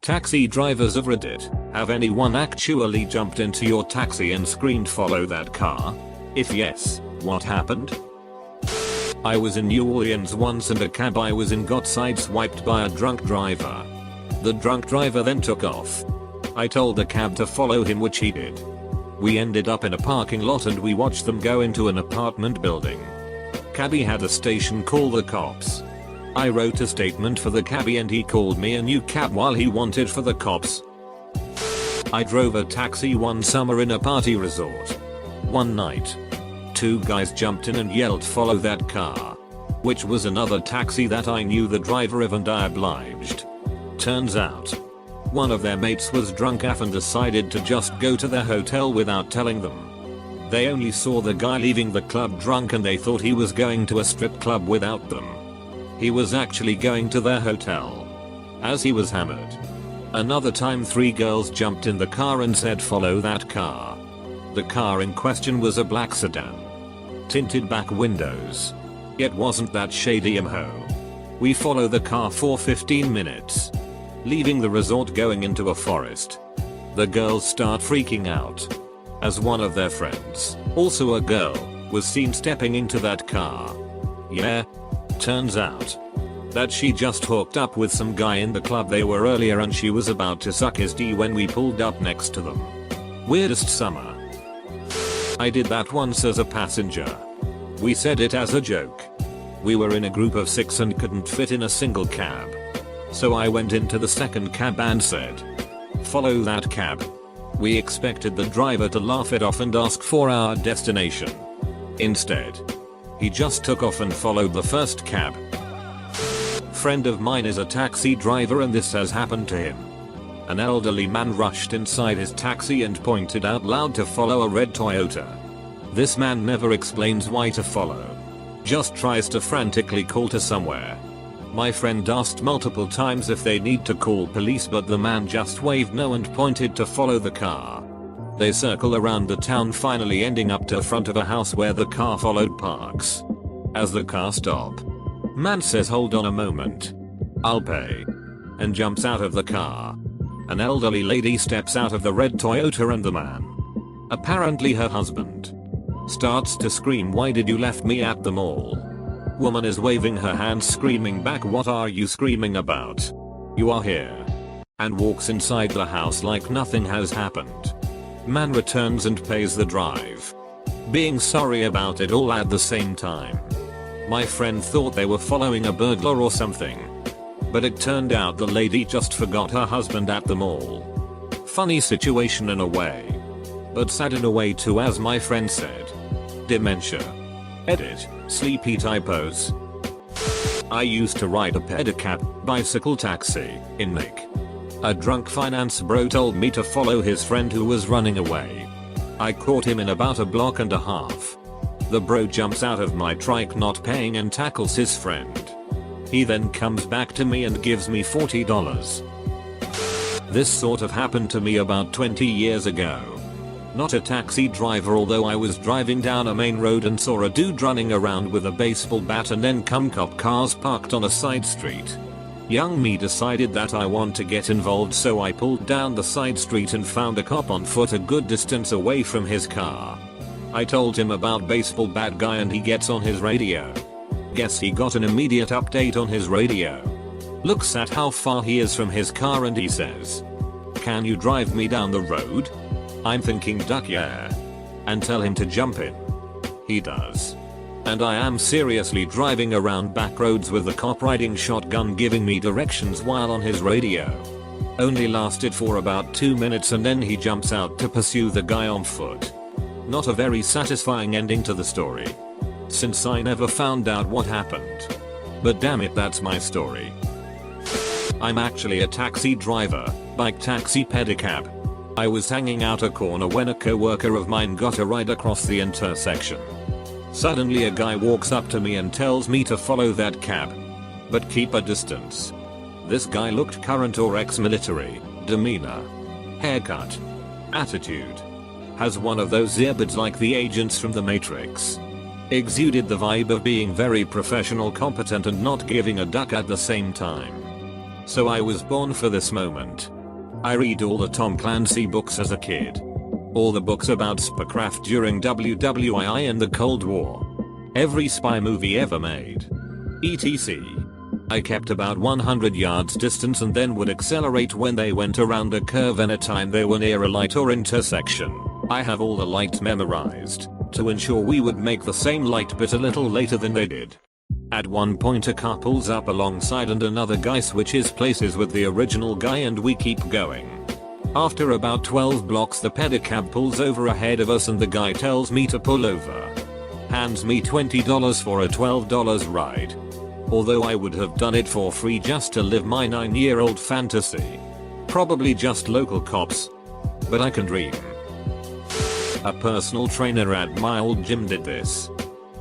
Taxi drivers of Reddit, have anyone actually jumped into your taxi and screamed follow that car? If yes, what happened? I was in New Orleans once and a cab I was in got sideswiped by a drunk driver. The drunk driver then took off. I told the cab to follow him, which he did. We ended up in a parking lot and we watched them go into an apartment building. Cabbie had a station call the cops. I wrote a statement for the cabbie and he called me a new cab while he wanted for the cops. I drove a taxi one summer in a party resort. One night, two guys jumped in and yelled follow that car, which was another taxi that I knew the driver of and I obliged. Turns out, one of their mates was drunk AF and decided to just go to their hotel without telling them. They only saw the guy leaving the club drunk and they thought he was going to a strip club without them. He was actually going to their hotel, as he was hammered. Another time 3 girls jumped in the car and said follow that car. The car in question was a black sedan. Tinted back windows. It wasn't that shady ho. We follow the car for 15 minutes. Leaving the resort going into a forest. The girls start freaking out, as one of their friends, also a girl, was seen stepping into that car. Yeah. Turns out that she just hooked up with some guy in the club they were earlier and she was about to suck his D when we pulled up next to them. Weirdest summer. I did that once as a passenger. We said it as a joke. We were in a group of 6 and couldn't fit in a single cab. So I went into the second cab and said, follow that cab. We expected the driver to laugh it off and ask for our destination. Instead, he just took off and followed the first cab. Friend of mine is a taxi driver and this has happened to him. An elderly man rushed inside his taxi and pointed out loud to follow a red Toyota. This man never explains why to follow. Just tries to frantically call to somewhere. My friend asked multiple times if they need to call police but the man just waved no and pointed to follow the car. They circle around the town, finally ending up to the front of a house where the car followed parks. As the car stops, man says hold on a moment. I'll pay. And jumps out of the car. An elderly lady steps out of the red Toyota and the man, apparently her husband, starts to scream, why did you left me at the mall? Woman is waving her hands screaming back, what are you screaming about? You are here. And walks inside the house like nothing has happened. Man returns and pays the drive, being sorry about it all at the same time. My friend thought they were following a burglar or something. But it turned out the lady just forgot her husband at the mall. Funny situation in a way. But sad in a way too, as my friend said. Dementia. Edit. Sleepy typos. I used to ride a pedicab, bicycle taxi, in Nick. A drunk finance bro told me to follow his friend who was running away. I caught him in about a block and a half. The bro jumps out of my trike not paying and tackles his friend. He then comes back to me and gives me $40. This sort of happened to me about 20 years ago. Not a taxi driver, although I was driving down a main road and saw a dude running around with a baseball bat and then cop cars parked on a side street. Young me decided that I want to get involved, so I pulled down the side street and found a cop on foot a good distance away from his car. I told him about baseball bat guy and he gets on his radio. Guess he got an immediate update on his radio. Looks at how far he is from his car and he says, can you drive me down the road? I'm thinking duck yeah. And tell him to jump in. He does. And I am seriously driving around back roads with the cop riding shotgun giving me directions while on his radio. Only lasted for about 2 minutes and then he jumps out to pursue the guy on foot. Not a very satisfying ending to the story, since I never found out what happened. But damn it, that's my story. I'm actually a taxi driver, bike taxi pedicab. I was hanging out a corner when a co-worker of mine got a ride across the intersection. Suddenly a guy walks up to me and tells me to follow that cab, but keep a distance. This guy looked current or ex-military, demeanor, haircut, attitude. Has one of those earbuds like the agents from the Matrix. Exuded the vibe of being very professional, competent and not giving a duck at the same time. So I was born for this moment. I read all the Tom Clancy books as a kid. All the books about spycraft during WWII and the Cold War. Every spy movie ever made. etc. I kept about 100 yards distance and then would accelerate when they went around a curve anytime they were near a light or intersection. I have all the lights memorized to ensure we would make the same light but a little later than they did. At one point a car pulls up alongside and another guy switches places with the original guy and we keep going. After about 12 blocks the pedicab pulls over ahead of us and the guy tells me to pull over. Hands me $20 for a $12 ride. Although I would have done it for free just to live my 9-year-old fantasy. Probably just local cops. But I can dream. A personal trainer at my old gym did this.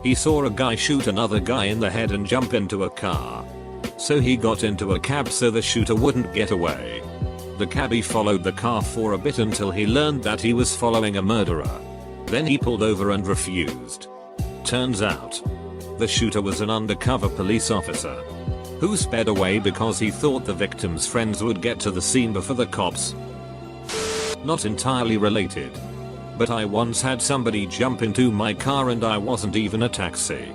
He saw a guy shoot another guy in the head and jump into a car. So he got into a cab so the shooter wouldn't get away. The cabbie followed the car for a bit until he learned that he was following a murderer. Then he pulled over and refused. Turns out, the shooter was an undercover police officer who sped away because he thought the victim's friends would get to the scene before the cops. Not entirely related. But I once had somebody jump into my car and I wasn't even a taxi.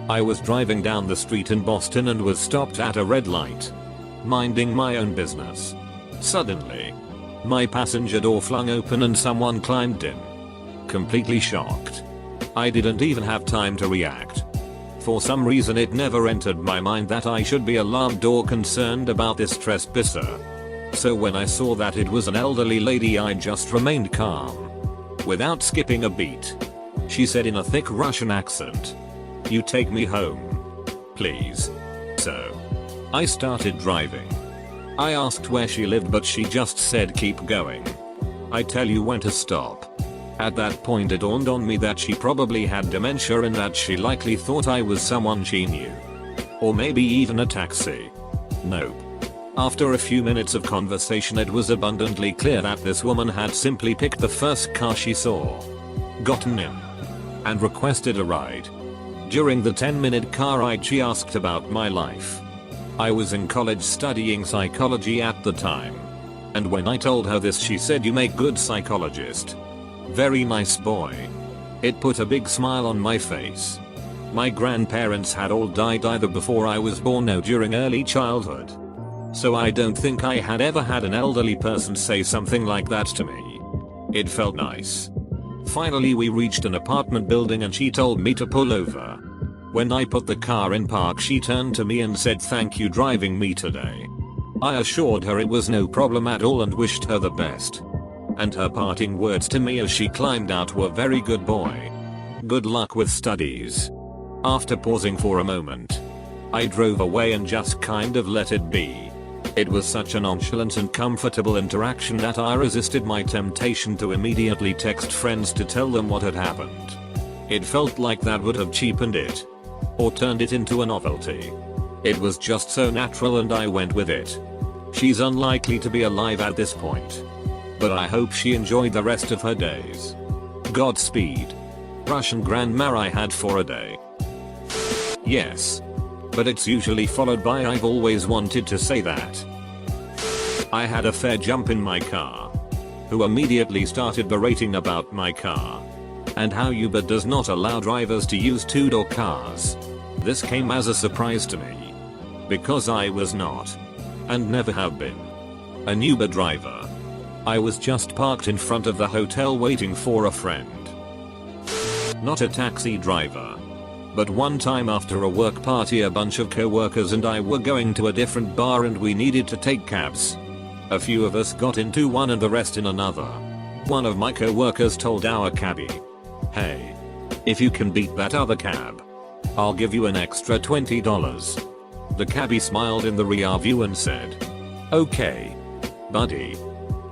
I was driving down the street in Boston and was stopped at a red light. Minding my own business. Suddenly, my passenger door flung open and someone climbed in. Completely shocked. I didn't even have time to react. For some reason it never entered my mind that I should be alarmed or concerned about this trespasser. So when I saw that it was an elderly lady I just remained calm. Without skipping a beat. She said in a thick Russian accent. "You take me home. Please." So I started driving. I asked where she lived but she just said keep going. I tell you when to stop. At that point it dawned on me that she probably had dementia and that she likely thought I was someone she knew. Or maybe even a taxi. Nope. After a few minutes of conversation it was abundantly clear that this woman had simply picked the first car she saw. Gotten in. And requested a ride. During the 10-minute car ride she asked about my life. I was in college studying psychology at the time. And when I told her this she said you make good psychologist. Very nice boy. It put a big smile on my face. My grandparents had all died either before I was born or during early childhood. So I don't think I had ever had an elderly person say something like that to me. It felt nice. Finally we reached an apartment building and she told me to pull over. When I put the car in park she turned to me and said thank you driving me today. I assured her it was no problem at all and wished her the best. And her parting words to me as she climbed out were very good boy. Good luck with studies. After pausing for a moment, I drove away and just kind of let it be. It was such a nonchalant and comfortable interaction that I resisted my temptation to immediately text friends to tell them what had happened. It felt like that would have cheapened it. Or turned it into a novelty. It was just so natural and I went with it. She's unlikely to be alive at this point. But I hope she enjoyed the rest of her days. Godspeed. Russian grandma I had for a day. Yes. But it's usually followed by I've always wanted to say that. I had a fair jump in my car. Who immediately started berating about my car. And how Uber does not allow drivers to use two-door cars. This came as a surprise to me. Because I was not. And never have been. An Uber driver. I was just parked in front of the hotel waiting for a friend. Not a taxi driver. But one time after a work party a bunch of co-workers and I were going to a different bar and we needed to take cabs. A few of us got into one and the rest in another. One of my co-workers told our cabbie, "Hey, if you can beat that other cab, I'll give you an extra $20. The cabbie smiled in the rear view and said, "Okay, buddy."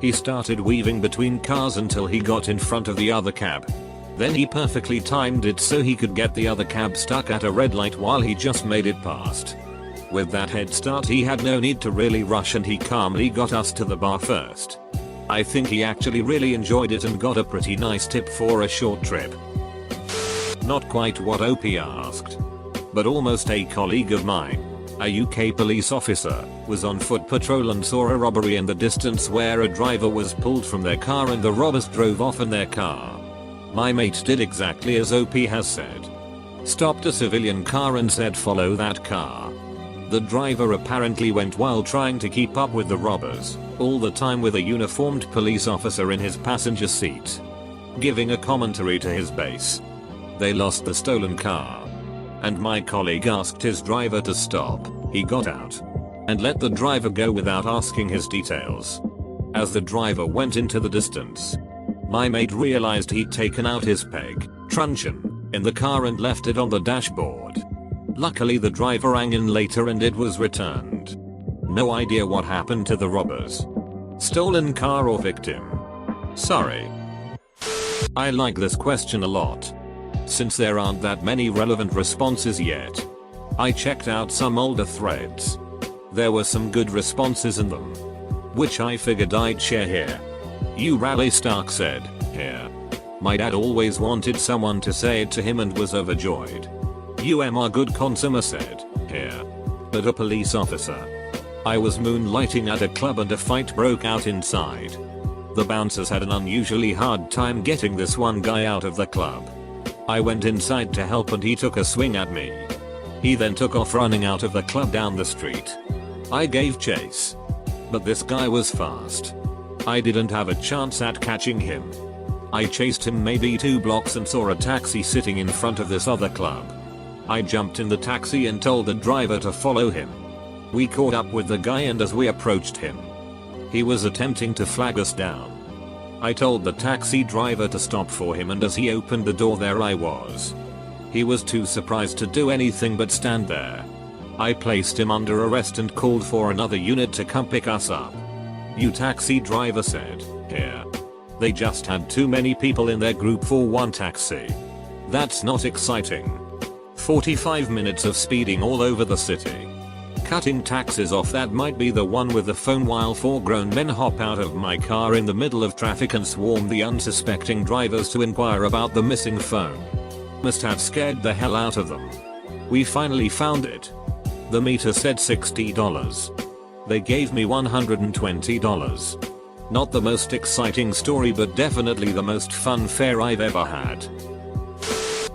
He started weaving between cars until he got in front of the other cab. Then he perfectly timed it so he could get the other cab stuck at a red light while he just made it past. With that head start he had no need to really rush and he calmly got us to the bar first. I think he actually really enjoyed it and got a pretty nice tip for a short trip. Not quite what OP asked. But almost. A colleague of mine A UK police officer was on foot patrol and saw a robbery in the distance where a driver was pulled from their car and the robbers drove off in their car. My mate did exactly as OP has said. Stopped a civilian car and said follow that car. The driver apparently went while trying to keep up with the robbers, all the time with a uniformed police officer in his passenger seat. Giving a commentary to his base. They lost the stolen car. And my colleague asked his driver to stop. He got out and let the driver go without asking his details. As the driver went into the distance, my mate realized he'd taken out his peg, truncheon, in the car and left it on the dashboard. Luckily the driver rang in later and it was returned. No idea what happened to the robbers. Stolen car or victim? Sorry. I like this question a lot. Since there aren't that many relevant responses yet, I checked out some older threads. There were some good responses in them, which I figured I'd share here. You Raleigh Stark said, here. My dad always wanted someone to say it to him and was overjoyed. UMR Good Consumer said, here. But a police officer. I was moonlighting at a club and a fight broke out inside. The bouncers had an unusually hard time getting this one guy out of the club. I went inside to help and he took a swing at me. He then took off running out of the club down the street. I gave chase. But this guy was fast. I didn't have a chance at catching him. I chased him maybe 2 blocks and saw a taxi sitting in front of this other club. I jumped in the taxi and told the driver to follow him. We caught up with the guy and as we approached him, he was attempting to flag us down. I told the taxi driver to stop for him and as he opened the door there I was. He was too surprised to do anything but stand there. I placed him under arrest and called for another unit to come pick us up. You taxi driver said, here. They just had too many people in their group for one taxi. That's not exciting. 45 minutes of speeding all over the city. Cutting taxis off, that might be the one with the phone while 4 grown men hop out of my car in the middle of traffic and swarm the unsuspecting drivers to inquire about the missing phone. Must have scared the hell out of them. We finally found it. The meter said $60. They gave me $120. Not the most exciting story but definitely the most fun fare I've ever had.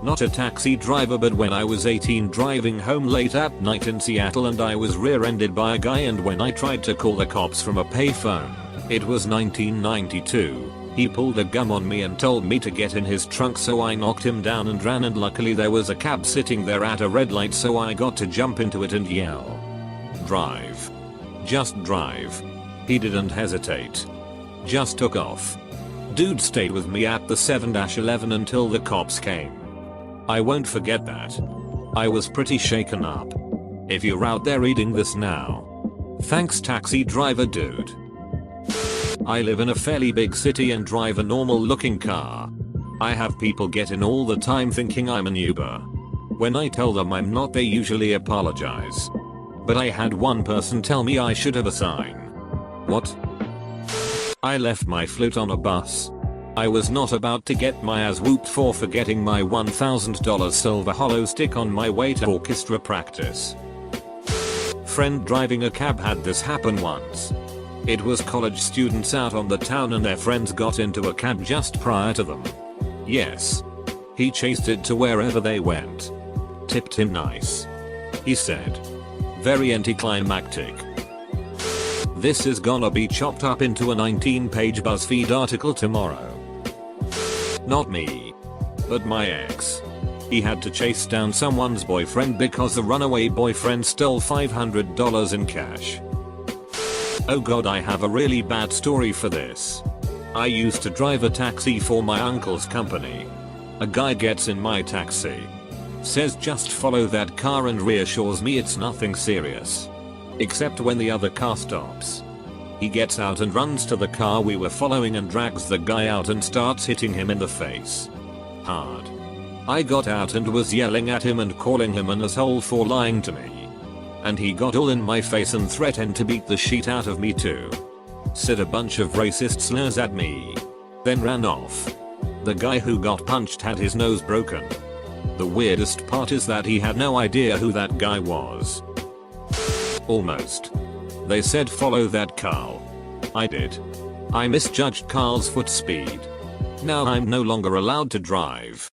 Not a taxi driver but when I was 18 driving home late at night in Seattle and I was rear-ended by a guy and when I tried to call the cops from a payphone, it was 1992, he pulled a gun on me and told me to get in his trunk so I knocked him down and ran and luckily there was a cab sitting there at a red light so I got to jump into it and yell. Drive. Just drive. He didn't hesitate. Just took off. Dude stayed with me at the 7-11 until the cops came. I won't forget that. I was pretty shaken up. If you're out there reading this now. Thanks taxi driver dude. I live in a fairly big city and drive a normal looking car. I have people get in all the time thinking I'm an Uber. When I tell them I'm not they usually apologize. But I had one person tell me I should have a sign. What? I left my flute on a bus. I was not about to get my ass whooped for forgetting my $1,000 silver hollow stick on my way to orchestra practice. Friend driving a cab had this happen once. It was college students out on the town and their friends got into a cab just prior to them. Yes. He chased it to wherever they went. Tipped him nice. He said. Very anticlimactic. This is gonna be chopped up into a 19-page BuzzFeed article tomorrow. Not me. But my ex. He had to chase down someone's boyfriend because the runaway boyfriend stole $500 in cash. Oh god, I have a really bad story for this. I used to drive a taxi for my uncle's company. A guy gets in my taxi. Says just follow that car and reassures me it's nothing serious. Except when the other car stops. He gets out and runs to the car we were following and drags the guy out and starts hitting him in the face. Hard. I got out and was yelling at him and calling him an asshole for lying to me. And he got all in my face and threatened to beat the shit out of me too. Said a bunch of racist slurs at me. Then ran off. The guy who got punched had his nose broken. The weirdest part is that he had no idea who that guy was. Almost. They said follow that Carl. I did. I misjudged Carl's foot speed. Now I'm no longer allowed to drive.